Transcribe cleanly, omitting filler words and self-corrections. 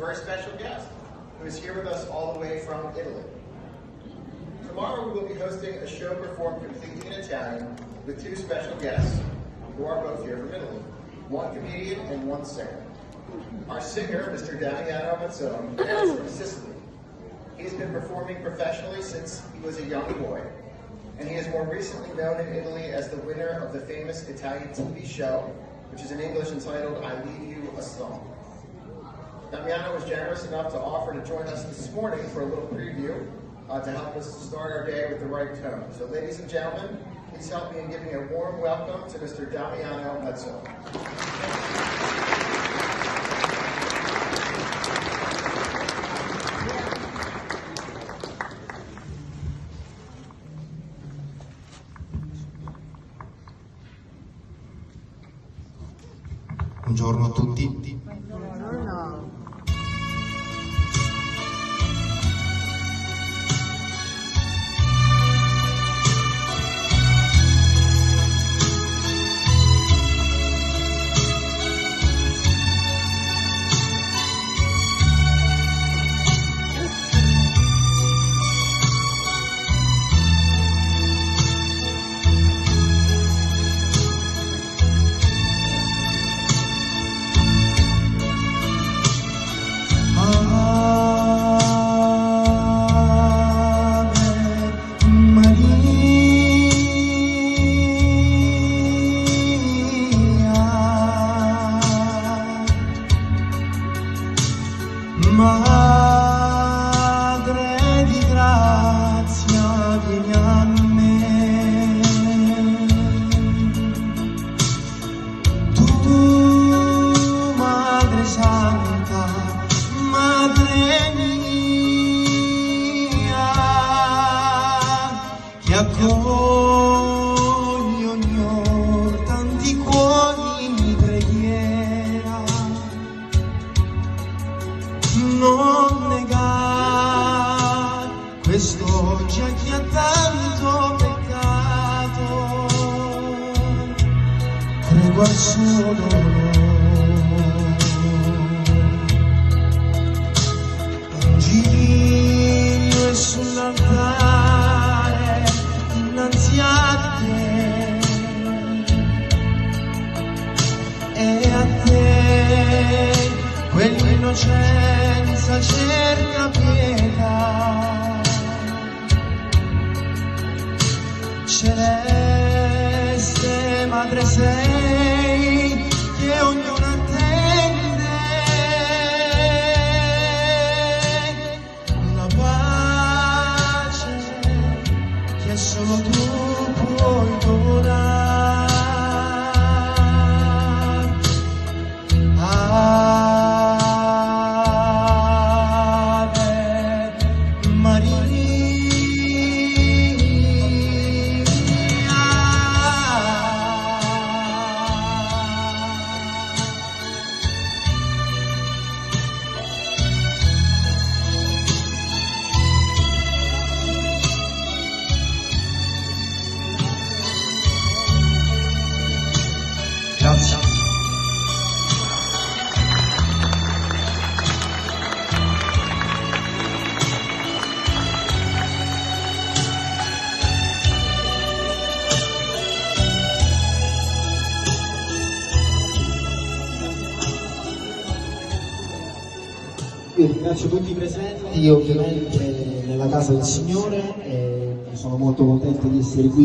first special guest, who is here with us all the way from Italy. Tomorrow we will be hosting a show performed completely in Italian with two special guests who are both here from Italy, one comedian and one singer. Our singer, Mr. Damiano Mazzone, is from Sicily. He's been performing professionally since he was a young boy, and he is more recently known in Italy as the winner of the famous Italian TV show, which is in English entitled I Leave You a Song. Damiano was generous enough to offer to join us this morning for a little preview to help us start our day with the right tone. So ladies and gentlemen, please help me in giving a warm welcome to Mr. Damiano Mazzone. Buongiorno a tutti. Madre di grazia, vieni a me. Tu, Madre Santa, Madre mia, che accogli ogni or tanti cuori in preghiera. Non negare quest'oggi a chi ha tanto peccato, prego al suo dolore. Un giglio è sull'altare innanzi a te, e a te quell'innocenza cerca pietà. Celeste Madre sei, che ognuno attende la pace che solo tu puoi donare. Grazie. Io ringrazio tutti i presenti, ovviamente nella casa del Signore, e sono molto contento di essere qui.